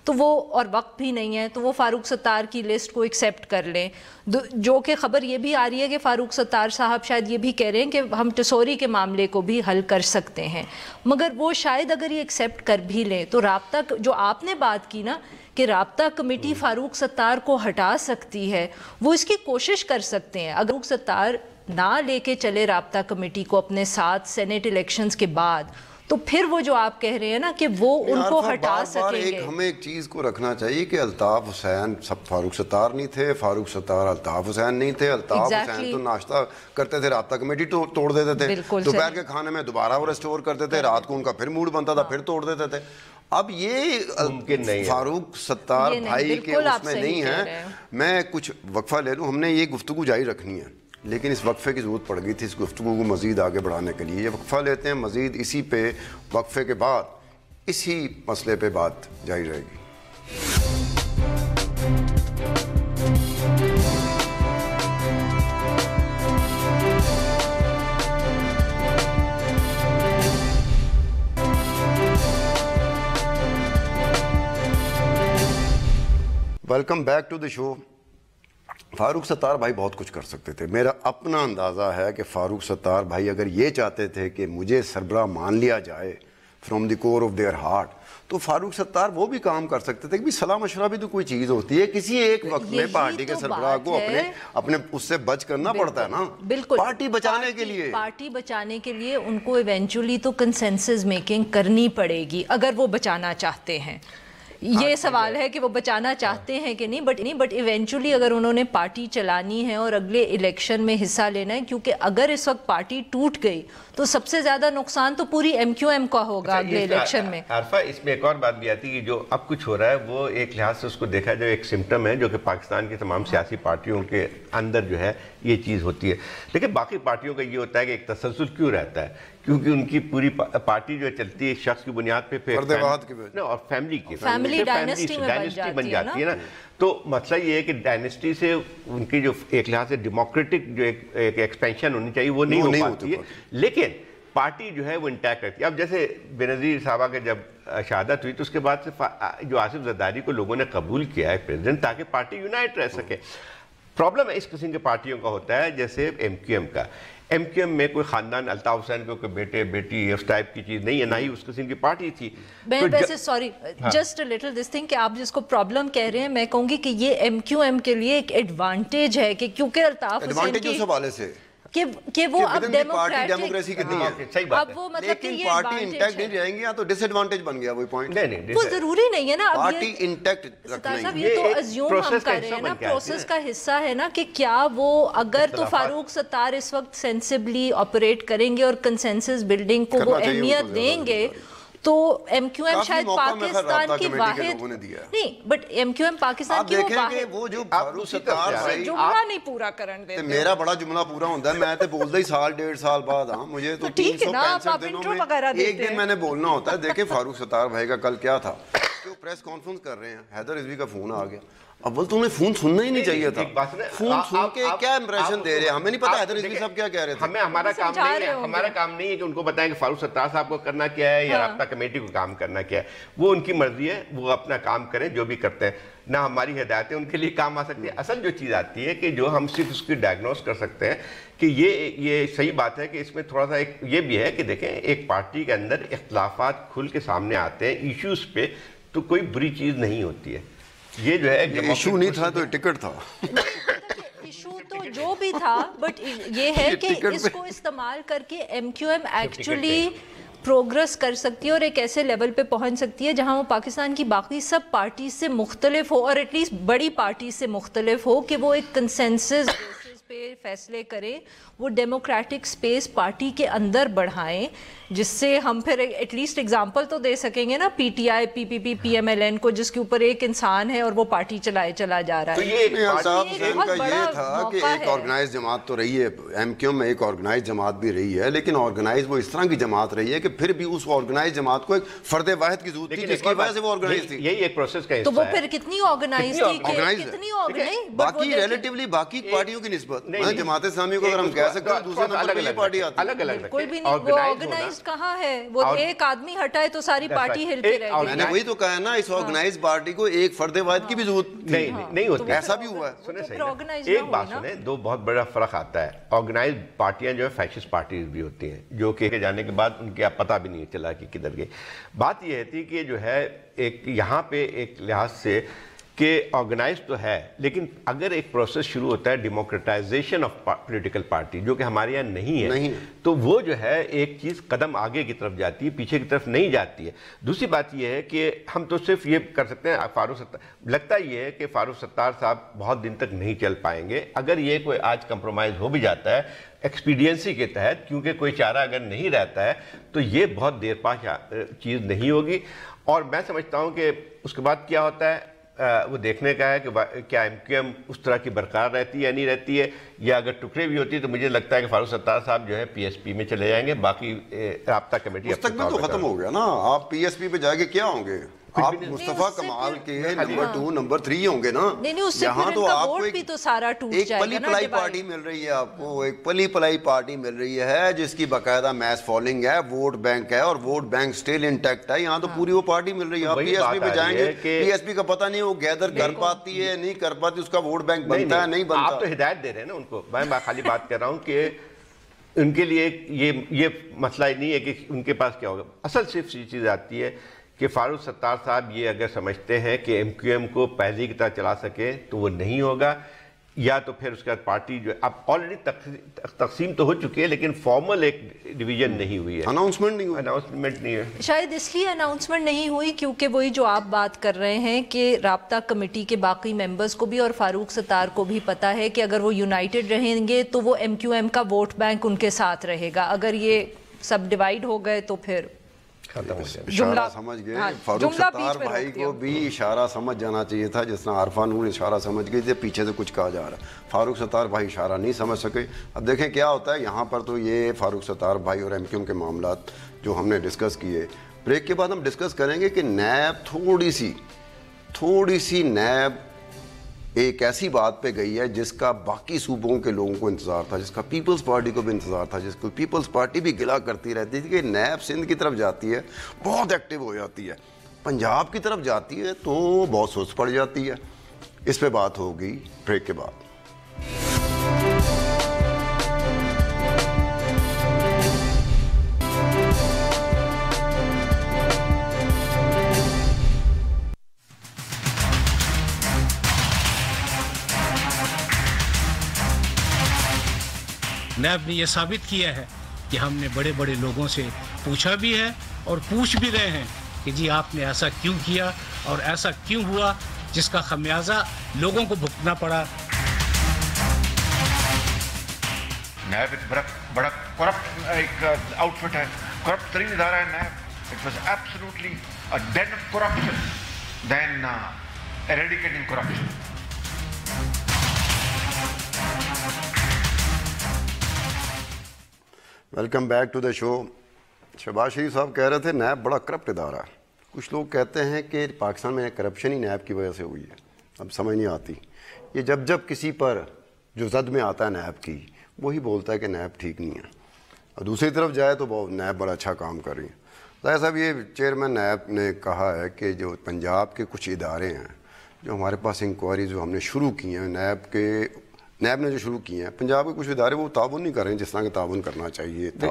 تو وہ, اور وقت بھی نہیں ہے, تو وہ فاروق ستار کی لسٹ کو ایکسیپٹ کر لیں. جو کہ خبر یہ بھی آ رہی ہے کہ فاروق ستار صاحب شاید یہ بھی کہہ رہے ہیں کہ ہم ٹسوری کے معاملے کو بھی حل کر سکتے ہیں, مگر وہ شاید اگر یہ ایکسیپٹ کر بھی لیں تو رابطہ, جو آپ نے بات کی نا کہ رابطہ کمیٹی فاروق ستار کو ہٹا سکتی ہے, وہ اس کی کوشش کر سکتے ہیں. اگر فاروق ستار نہ لے کے چلے رابطہ کمیٹی کو اپنے ساتھ سینٹ الیکشنز کے بعد, تو پھر وہ جو آپ کہہ رہے ہیں نا کہ وہ ان کو ہٹا سکیں گے. ہمیں ایک چیز کو رکھنا چاہیے کہ الطاف حسین سب فاروق ستار نہیں تھے, فاروق ستار الطاف حسین نہیں تھے. الطاف حسین تو ناشتہ کرتے تھے, رابطہ کمیٹی توڑ دیتے تھے, دوپہر کے کھانے میں دوبارہ وہ ریسٹور کرتے تھے, رات کو ان کا پھر موڈ بنتا تھا پھر توڑ دیتے تھے. اب یہ فاروق ستار بھائی کے اس میں نہیں ہے. میں کچھ وقفہ لے لوں, ہم نے یہ گفتگو جاری رکھنی ہے. لیکن اس وقفے کی ضرورت پڑ گئی تھی اس گفتگو کو مزید آگے بڑھانے کے لیے. یہ وقفہ لیتے ہیں, مزید اسی پہ وقفے کے بعد اسی مسئلے پہ بات جاری رہے گی. ویلکم بیک ٹو دی شو. فاروق ستار بھائی بہت کچھ کر سکتے تھے. میرا اپنا اندازہ ہے کہ فاروق ستار بھائی اگر یہ چاہتے تھے کہ مجھے سربراہ مان لیا جائے from the core of their heart, تو فاروق ستار وہ بھی کام کر سکتے تھے کہ صلاح مشورہ بھی تو کوئی چیز ہوتی ہے. کسی ایک وقت میں پارٹی کے سربراہ کو اپنے اس سے بچ کرنا پڑتا ہے نا. بالکل, پارٹی بچانے کے لیے, پارٹی بچانے کے لیے ان کو ایونچولی تو کنسنسس میکنگ کرنی پڑے گی اگر وہ بچانا چاہتے ہیں. یہ سوال ہے کہ وہ بچانا چاہتے ہیں کہ نہیں, بٹ ایونچولی اگر انہوں نے پارٹی چلانی ہے اور اگلے الیکشن میں حصہ لینا ہے, کیونکہ اگر اس وقت پارٹی ٹوٹ گئی تو سب سے زیادہ نقصان تو پوری ایم کیو ایم کا ہوگا اگلے الیکشن میں. عارفہ, اس میں ایک اور بات بھی آتی ہے کہ جو اب کچھ ہو رہا ہے وہ ایک لحاظ سے اس کو دیکھا جو ایک سمٹم ہے جو کہ پاکستان کی تمام سیاسی پارٹیوں کے اندر جو ہے یہ چیز ہوتی ہے. لیکن باقی پارٹیوں کا یہ ہوتا ہے کہ ایک تسلسل کیوں رہتا ہے, کیونکہ ان کی پوری پارٹی جو چلتی ہے ایک شخص کی بنیاد پہ اور فیملی ڈائنسٹی بن جاتی ہے نا. تو مسئلہ یہ ہے کہ ڈائنسٹی سے ان کی جو ایک لحاظ سے ڈیموکریٹک جو ایک ایکسپینشن ہونی چاہیے وہ نہیں ہو پاتی ہے, لیکن پارٹی جو ہے وہ انٹیکٹ رہتی ہے. اب جیسے بینظیر صاحبہ کے جب شہادت ہوئی تو اس کے بعد سے جو آصف زرداری کو لوگوں نے قبول کیا ہے پریزیڈنٹ تاکہ پارٹی یونائٹ رہ سکے. پرابلم ہے اس قسم کے پارٹیوں کا ہوتا ہے جیسے ایم کیو ایم کا. ایم کیو ایم میں کوئی خاندان الطاف حسین کو کوئی بیٹے بیٹی اس ٹائپ کی چیز نہیں ہے, نہ ہی اس قسم کی پارٹی تھی. میں ویسے sorry just a little this thing کہ آپ جس کو پرابلم کہہ رہے ہیں, میں کہوں گی کہ یہ ایم کیو ایم کے لیے ایک ایڈوانٹیج ہے کہ کیونکہ الطاف حسین کی اس حوالے سے کہ وہ اب ڈیموکریسی کتنی ہے, اب وہ مطلب کہ یہ پارٹی انٹیکٹ نہیں رہیں گی یا تو ڈس ایڈوانٹیج بن گیا. وہی پوائنٹ وہ ضروری نہیں ہے نا. پارٹی انٹیکٹ رکھنا یہ تو ازیوم ہم کر رہے ہیں نا, پروسیس کا حصہ ہے نا کہ کیا وہ اگر تو فاروق ستار اس وقت سینسبلی آپریٹ کریں گے اور کنسنسس بلڈنگ کو وہ اہمیت دیں گے تو ایم کیو ایم شاید پاکستان کی واحد نہیں, but M Q M Pakistan کی وہ جو فاروق ستار جملہ نہیں پورا کرن دے. میرا بڑا جملہ پورا ہوتا ہے, میں تو بولتا ہی سال ڈیڑھ سال بعد. ہاں مجھے تو 365 دنوں میں ایک دن میں نے بولنا ہوتا ہے. دیکھیں فاروق ستار بھائی کا کل کیا تھا کہ وہ پریس کانفرنس کر رہے ہیں, حیدر رضوی کا فون آ گیا. اول تو انہیں فون سننا ہی نہیں چاہیے تھا. فون سن کے کیا امپریشن دے رہے ہیں, ہمیں نہیں پتا حیدر رضوی صاحب کیا کہہ رہے تھے. ہمارا کام نہیں ہے کہ ان کو بتائیں کہ فاروق ستار صاحب کو کرنا کیا ہے یا رابطہ کمیٹی کو کام کرنا کیا ہے. وہ ان کی مرضی ہے, وہ اپنا کام کریں جو بھی کرتے ہیں. نہ ہماری ہدایتیں ان کے لیے کام آ سکتی ہیں. اصل جو چیز آتی ہے کہ جو ہم صرف اس کی ڈائگنوز کر سکتے ہیں کہ یہ صحیح بات ہے کہ اس میں تھوڑا سا ایک یہ بھی ہے کہ دیکھیں ایک پارٹی کے اندر اختلافات کھل کے سامنے آتے ہیں ایشوز پہ, تو کوئی بری چیز نہیں ہوتی ہے. یہ جو ہے ایشو نہیں تھا تو ٹکٹ تھا. ایشو تو جو بھی تھا, بٹ یہ ہے کہ اس کو استعمال کر کے M Q M actually progress کر سکتی ہے اور ایک ایسے لیول پہ پہنچ سکتی ہے جہاں وہ پاکستان کی باقی سب پارٹی سے مختلف ہو, اور ایٹ لیسٹ بڑی پارٹی سے مختلف ہو, کہ وہ ایک کنسنسس بیسس پہ فیصلے کرے, وہ ڈیموکریٹک سپیس پارٹی کے اندر بڑھائیں, جس سے ہم پھر ایٹ لیسٹ ایگزامپل تو دے سکیں گے نا P T I, P P P, P M L N کو, جس کے اوپر ایک انسان ہے اور وہ پارٹی چلائے چلا جا رہا ہے. یہ تھا کہ ایک آرگنائز جماعت تو رہی ہے ایم کیو میں, ایک آرگنائز جماعت بھی رہی ہے, لیکن آرگنائز وہ اس طرح کی جماعت رہی ہے کہ پھر بھی اس آرگنائز جماعت کو ایک فرد واحد کی ضرورت تھی جس کی وجہ سے وہ آرگنائز تھی. یہی ایک پروسیس کا حصہ ہے. تو وہ پھر کتنی آرگنائز تھی, باقی ریلیٹیولی باقی پارٹیوں کی نسبت جماعت اسلامی کو اگر ہم کہہ سکتے ہیں دوسرے نمبر پہ یہ پارٹی آتی ہے. الگ الگ کوئی بھی نہیں, وہ آرگنائزڈ کہاں ہے, وہ ایک آدمی ہٹائے تو ساری پارٹی ہل کے رہ گئی. میں نے وہی تو کہا نا, اس آرگنائز پارٹی کو ایک فرد واحد کی بھی ضرورت نہیں ہوتی. ایسا بھی ہوا ہے. سنیں صحیح, ایک بات سنیں, دو بہت بڑا فرق آتا ہے. آرگنائز پارٹیاں جو ہے فیشسٹ پارٹیز بھی ہوتی ہیں, جو کہ جانے کے بعد ان کے پتہ بھی نہیں چلا کہ کدھر گئے. بات یہ تھی کہ جو ہے ایک یہاں پہ ایک لحاظ سے کہ آرگنائز تو ہے, لیکن اگر ایک پروسیس شروع ہوتا ہے ڈیموکریٹائزیشن آف پولیٹیکل پارٹی, جو کہ ہمارے یہاں نہیں ہے, تو وہ جو ہے ایک چیز قدم آگے کی طرف جاتی ہے, پیچھے کی طرف نہیں جاتی ہے. دوسری بات یہ ہے کہ ہم تو صرف یہ کر سکتے ہیں, فاروق ستار لگتا یہ ہے کہ فاروق ستار صاحب بہت دن تک نہیں چل پائیں گے. اگر یہ کوئی آج کمپرومائز ہو بھی جاتا ہے ایکسپیڈینسی کے تحت, کیونکہ کوئی چارہ اگر نہیں رہتا ہے تو یہ بہت دیر پا چیز نہیں ہوگی. اور میں سمجھتا ہوں کہ اس کے بعد کیا ہوتا ہے وہ دیکھنے کا ہے کہ کیا MQM اس طرح کی برقرار رہتی ہے یا نہیں رہتی ہے، یا اگر ٹکڑے بھی ہوتی ہے تو مجھے لگتا ہے کہ فاروق ستار صاحب جو ہے PSP میں چلے جائیں گے، باقی رابطہ کمیٹی مستقبل تو ختم ہو گیا نا، آپ PSP پہ جا کے کیا ہوں گے؟ آپ مصطفیٰ کمال کے نمبر 2 نمبر 3 ہوں گے نا، یہاں تو آپ کو ایک پلی پلائی پارٹی مل رہی ہے، آپ کو ایک پلی پلائی پارٹی مل رہی ہے جس کی باقاعدہ میس فالوئنگ ہے، ووٹ بینک ہے، اور ووٹ بینک سٹل انٹیکٹ ہے، یہاں تو پوری وہ پارٹی مل رہی ہے۔ آپ PSP پہ جائیں گے، PSP کا پتہ نہیں وہ گیدر کر پاتی ہے نہیں کر پاتی، اس کا ووٹ بینک بنتا ہے نہیں بنتا۔ آپ تو ہدایت دے رہے ہیں نا ان کو، میں خالی بات کر رہا ہوں کہ ان کے لیے یہ مسئلہ نہیں ہے کہ ان کے پاس کیا ہوگا، اصل صرف یہ چیز آتی ہے کہ فاروق ستار صاحب یہ اگر سمجھتے ہیں کہ MQM کو پہلے کی طرح چلا سکے تو وہ نہیں ہوگا، یا تو پھر اس کے بعد پارٹی جو اب آلریڈی تقسیم تو ہو چکی ہے لیکن فارمل ایک ڈویژن نہیں ہوئی ہے، اناؤنسمنٹ نہیں ہے۔ شاید اس لیے اناؤنسمنٹ نہیں ہوئی کیونکہ وہی جو آپ بات کر رہے ہیں کہ رابطہ کمیٹی کے باقی ممبرز کو بھی اور فاروق ستار کو بھی پتا ہے کہ اگر وہ یونائٹڈ رہیں گے تو وہ MQM کا ووٹ بینک ان کے ساتھ رہے گا، اگر یہ سب ڈیوائیڈ ہو گئے تو پھر اشارہ سمجھ گئے۔ فاروق ستار بھائی کو بھی اشارہ سمجھ جانا چاہیے تھا، جس طرح عارفہ نور اشارہ سمجھ گئی تھی پیچھے سے کچھ کہا جا رہا ہے، فاروق ستار بھائی اشارہ نہیں سمجھ سکے۔ اب دیکھیں کیا ہوتا ہے یہاں پر، تو یہ فاروق ستار بھائی اور MQM کے معاملات جو ہم نے ڈسکس کیے، بریک کے بعد ہم ڈسکس کریں گے کہ نیب تھوڑی سی نیب ایک ایسی بات پہ گئی ہے جس کا باقی صوبوں کے لوگوں کو انتظار تھا، جس کا پیپلز پارٹی کو بھی انتظار تھا، جس کو پیپلز پارٹی بھی گلا کرتی رہتی تھی کہ نیب سندھ کی طرف جاتی ہے بہت ایکٹیو ہو جاتی ہے، پنجاب کی طرف جاتی ہے تو بہت سست پڑ جاتی ہے۔ اس پہ بات ہوگی بریک کے بعد۔ نیب نے یہ ثابت کیا ہے کہ ہم نے بڑے بڑے لوگوں سے پوچھا بھی ہے اور پوچھ بھی رہے ہیں کہ جی آپ نے ایسا کیوں کیا اور ایسا کیوں ہوا، جس کا خمیازہ لوگوں کو بھگتنا پڑا۔ نیب ایک بڑا کرپٹ ایک آؤٹ فٹ ہے، کرپٹ ترین ادارہ ہے NAB. It was absolutely a den of corruption then eradicating corruption. Welcome back to the show. Shehbaz Sharif صاحب کہہ رہے تھے نیب بڑا کرپٹ ادارہ ہے، کچھ لوگ کہتے ہیں کہ پاکستان میں کرپشن ہی نیب کی وجہ سے ہوئی ہے، اب سمجھ نہیں آتی۔ یہ جب کسی پر جو زد میں آتا ہے نیب کی، وہی بولتا ہے کہ نیب ٹھیک نہیں ہے، اور دوسری طرف جائے تو نیب بڑا اچھا کام کر رہی ہے۔ ظاہر صاحب یہ چیئرمین نیب نے کہا ہے کہ جو پنجاب کے کچھ ادارے ہیں جو ہمارے پاس انکوائری جو ہم نے شروع کی ہیں، نیب نے جو شروع کی ہیں، پنجاب کے کچھ ادارے وہ تعاون نہیں کر رہے ہیں جس طرح کہ تعاون کرنا چاہیے تھا۔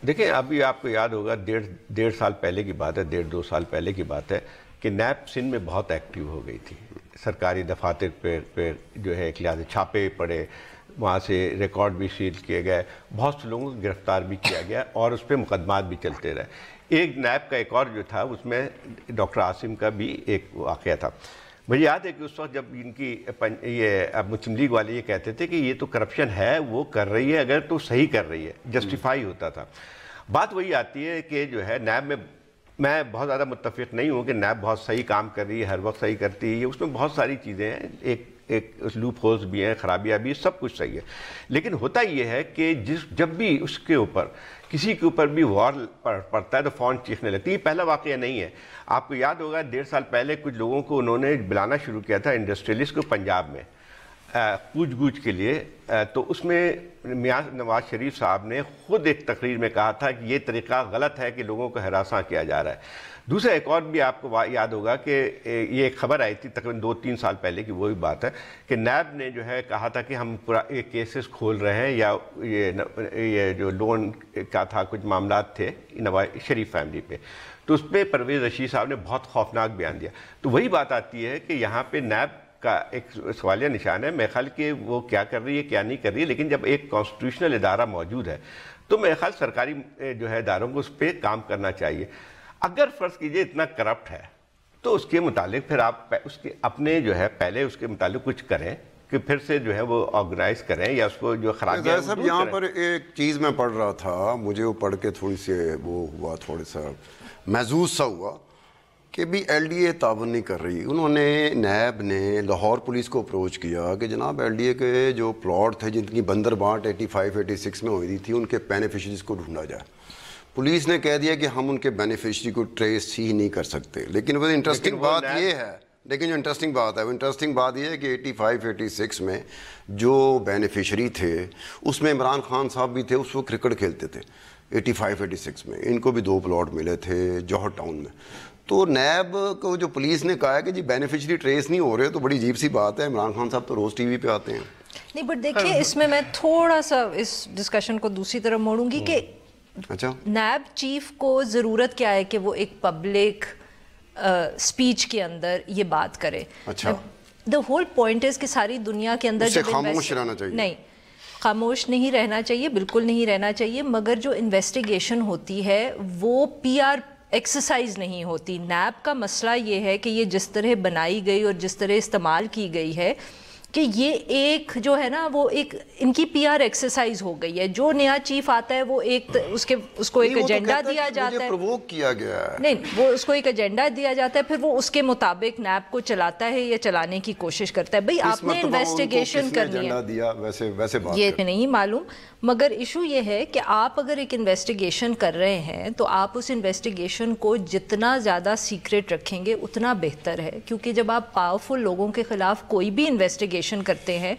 دیکھیں ابھی آپ کو یاد ہوگا 1.5 سال پہلے کی بات ہے، 1.5-2 سال پہلے کی بات ہے کہ نیب سندھ میں بہت ایکٹیو ہو گئی تھی، سرکاری دفاتر پہ جو ہے ایک لحاظ چھاپے پڑے، وہاں سے ریکارڈ بھی سیل کیے گئے، بہت سے لوگوں کو گرفتار بھی کیا گیا اور اس پہ مقدمات بھی چلتے رہے۔ ایک نیب کا ایک اور جو تھا اس میں ڈاکٹر عاصم کا بھی ایک واقعہ تھا۔ مجھے یاد ہے کہ اس وقت جب ان کی یہ مسلم لیگ والے یہ کہتے تھے کہ یہ تو کرپشن ہے، وہ کر رہی ہے، اگر تو صحیح کر رہی ہے، جسٹیفائی ہوتا تھا۔ بات وہی آتی ہے کہ جو ہے نیب میں بہت زیادہ متفق نہیں ہوں کہ نیب بہت صحیح کام کر رہی ہے، ہر وقت صحیح کرتی ہے، اس میں بہت ساری چیزیں ہیں، ایک لوپ ہولز بھی ہیں، خرابیاں بھی، سب کچھ صحیح ہے، لیکن ہوتا یہ ہے کہ جب بھی اس کے اوپر کسی کے اوپر بھی وار پڑتا ہے تو فون چیخنے لگتی ہے۔ یہ پہلا واقعہ نہیں ہے، آپ کو یاد ہوگا 1.5 سال پہلے کچھ لوگوں کو انہوں نے بلانا شروع کیا تھا انڈسٹریلسٹ کو پنجاب میں پوچھ گچھ کے لیے، تو اس میں میاں نواز شریف صاحب نے خود ایک تقریر میں کہا تھا کہ یہ طریقہ غلط ہے کہ لوگوں کو ہراساں کیا جا رہا ہے۔ دوسرا ایک اور بھی آپ کو یاد ہوگا کہ یہ ایک خبر آئی تھی تقریباً 2-3 سال پہلے کی، وہی بات ہے کہ نیب نے جو ہے کہا تھا کہ ہم پورا یہ کیسز کھول رہے ہیں، یا یہ جو لون کا تھا کچھ معاملات تھے نواز شریف فیملی پہ، تو اس پہ پرویز رشید صاحب نے بہت خوفناک بیان دیا۔ تو وہی بات آتی ہے کہ یہاں پہ نیب کا ایک سوالیہ نشان ہے، میرے خیال کہ وہ کیا کر رہی ہے کیا نہیں کر رہی ہے، لیکن جب ایک کانسٹیٹیوشنل ادارہ موجود ہے تو میرے خیال سرکاری جو ہے اداروں کو اس پہ کام کرنا چاہیے۔ اگر فرض کیجئے اتنا کرپٹ ہے تو اس کے متعلق پھر آپ اس کے اپنے جو ہے پہلے اس کے متعلق کچھ کریں کہ پھر سے جو ہے وہ آرگنائز کریں، یا اس کو جو خرابیاں صاحب یہاں پر ایک چیز میں پڑھ رہا تھا، مجھے وہ پڑھ کے تھوڑی سی وہ ہوا، تھوڑا سا محظوظ سا ہوا کہ بھی ایل ڈی اے تعاون نہیں کر رہی. انہوں نے نیب نے لاہور پولیس کو اپروچ کیا کہ جناب ایل ڈی اے کے جو پلاٹ تھے جن کی بندر بانٹ 85-86 میں ہوئی تھی ان کے بینیفیشریز کو ڈھونڈا جائے. پولیس نے کہہ دیا کہ ہم ان کے بینیفیشری کو ٹریس ہی نہیں کر سکتے. لیکن وہ انٹرسٹنگ بات یہ ہے، لیکن جو انٹرسٹنگ بات ہے وہ انٹرسٹنگ بات یہ ہے کہ 85-86 میں جو بینیفیشری تھے اس میں عمران خان صاحب بھی تھے. اس وقت کرکٹ کھیلتے تھے 85-86 میں. ان کو بھی 2 پلاٹ ملے تھے جوہر ٹاؤن میں. تو نیب کو جو پولیس نے کہا ہے کہ جی بینیفیشری ٹریس نہیں ہو رہے تو بڑی عجیب سی بات ہے. عمران خان صاحب تو روز ٹی وی پہ آتے ہیں. نہیں بٹ دیکھیے اس میں تھوڑا سا اس ڈسکشن کو دوسری طرف موڑوں گی کہ اچھا نیب چیف کو ضرورت کیا ہے کہ وہ ایک پبلک اسپیچ کے اندر یہ بات کرے. اچھا دا ہول پوائنٹ از کہ ساری دنیا کے اندر خاموش رہنا چاہیے. نہیں خاموش نہیں رہنا چاہیے، بالکل نہیں رہنا چاہیے، مگر جو انویسٹیگیشن ہوتی ہے وہ پی آر ایکسرسائز نہیں ہوتی. نیب کا مسئلہ یہ ہے کہ یہ جس طرح بنائی گئی اور جس طرح استعمال کی گئی ہے کہ یہ ایک جو ہے نا وہ ایک ان کی پی آر ایکسرسائز ہو گئی ہے. جو نیا چیف آتا ہے وہ ایک اس کو ایک ایجنڈا دیا جاتا ہے، پرووک کیا گیا ہے. نہیں وہ اس کو ایک ایجنڈا دیا جاتا ہے، پھر وہ اس کے مطابق نیب کو چلاتا ہے یا چلانے کی کوشش کرتا ہے. بھئی آپ نے انویسٹیگیشن کرنی ہے، ویسے بات یہ نہیں معلوم، مگر ایشو یہ ہے کہ آپ اگر ایک انویسٹیگیشن کر رہے ہیں تو آپ اس انویسٹیگیشن کو جتنا زیادہ سیکریٹ رکھیں گے اتنا بہتر ہے. کیونکہ جب آپ پاورفل لوگوں کے خلاف کوئی بھی انویسٹیگیشن کرتے ہیں،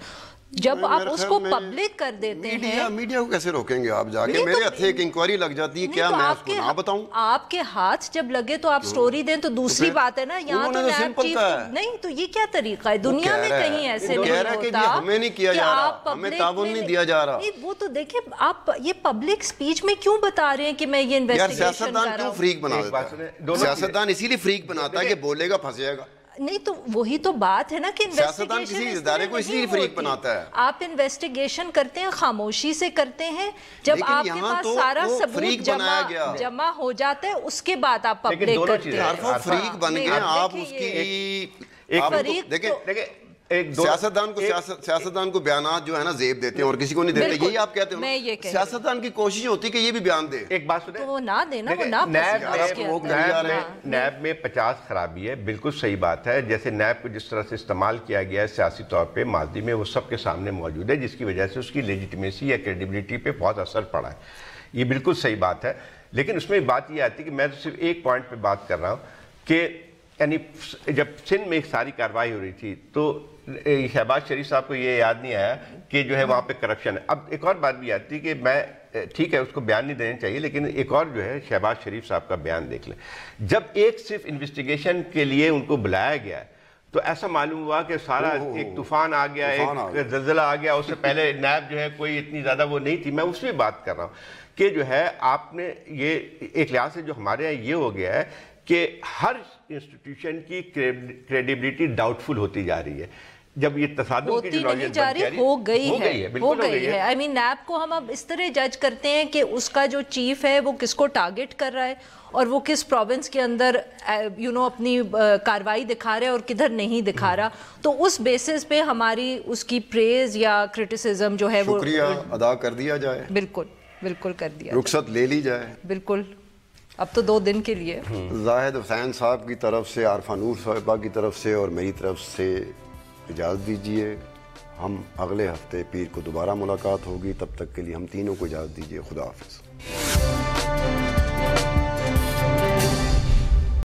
جب آپ اس کو پبلک کر دیتے ہیں، میڈیا کو کیسے روکیں گے آپ؟ جا کے میرے ہاتھ ایک انکوائری لگ جاتی ہے، کیا میں آپ کو نہ بتاؤں؟ آپ کے ہاتھ جب لگے تو آپ سٹوری دیں تو دوسری بات ہے نا. یہاں تو نیب چیف نہیں، تو یہ کیا طریقہ ہے؟ دنیا میں کہیں ایسے نہیں ہوتا ہمیں نہیں کیا جا رہا، ہمیں تعاون نہیں دیا جا رہا. وہ تو دیکھیں آپ یہ پبلک سپیچ میں کیوں بتا رہے ہیں کہ میں یہ انویسٹیگیشن کر رہا ہوں؟ سیاستدان کیوں فریق بنا دیتا ہے؟ سیاستدان اسی لیے فریق بناتا ہے کہ بولے گا پھنس جائے گا. نہیں تو وہی تو بات ہے نا کہ سیاستدان کسی ادارے کو اس لیے فریق بناتا ہے. آپ انویسٹیگیشن کرتے ہیں، خاموشی سے کرتے ہیں، جب آپ کے پاس سارا ثبوت جمع ہو جاتا ہے اس کے بعد آپ پبلک کرتے ہیں. فریق بن گئے آپ اس کی دیکھیں سیاستدان کو بیانات جو ہے نا زیب دیتے ہیں اور کسی کو نہیں دیتے. یہی آپ کہتے ہیں سیاستدان کی کوشش ہوتی ہے کہ یہ بھی بیان دے. ایک بات سنیں، وہ نہ دینا، وہ نہ نیب میں 50 خرابی ہے. بالکل صحیح بات ہے. جیسے نیب کو جس طرح سے استعمال کیا گیا ہے سیاسی طور پہ ماضی میں، وہ سب کے سامنے موجود ہے، جس کی وجہ سے اس کی لیجیٹیمیسی یا کریڈیبلٹی پہ بہت اثر پڑا ہے. یہ بالکل صحیح بات ہے. لیکن اس میں بات یہ آتی ہے کہ میں تو صرف ایک پوائنٹ پہ بات کر رہا ہوں کہ یعنی جب سندھ میں ایک ساری کارروائی ہو رہی تھی تو شہباز شریف صاحب کو یہ یاد نہیں آیا کہ جو ہے وہاں پہ کرپشن ہے. اب ایک اور بات بھی آتی ہے کہ میں ٹھیک ہے اس کو بیان نہیں دینا چاہیے، لیکن ایک اور جو ہے شہباز شریف صاحب کا بیان دیکھ لیں. جب ایک صرف انویسٹیگیشن کے لیے ان کو بلایا گیا تو ایسا معلوم ہوا کہ سارا ایک طوفان آ گیا، ایک زلزلہ آ گیا. اس سے پہلے نیب جو ہے کوئی اتنی زیادہ وہ نہیں تھی. میں اس میں بات کر رہا ہوں کہ جو ہے آپ نے یہ ایک لحاظ سے جو ہمارے یہاں یہ ہو گیا ہے کہ ہر انسٹیٹیوشن کی کریڈیبلٹی ڈاؤٹ فل ہوتی جا رہی ہے. جب یہ تصادم کی جو نوعیت جاری ہو گئی ہے آئی مین نیب کو ہم اب اس طرح جج کرتے ہیں کہ اس کا جو چیف ہے وہ کس کو ٹارگٹ کر رہا ہے اور وہ کس پروونس کے اندر اپنی کاروائی دکھا رہا ہے اور کدھر نہیں دکھا رہا. تو اس بیسس پہ ہماری اس کی پریز یا کرٹیسزم جو ہے وہ شکریہ ادا کر دیا جائے. بالکل کر دیا، رخصت لے لی جائے. بالکل اب تو 2 دن کے لیے. زاہد حسین صاحب کی طرف سے، عارفہ نور صاحبہ کی طرف سے اور میری طرف سے اجازت دیجیے. ہم اگلے ہفتے پیر کو دوبارہ ملاقات ہوگی. تب تک کے لیے ہم تینوں کو اجازت دیجیے. خدا حافظ.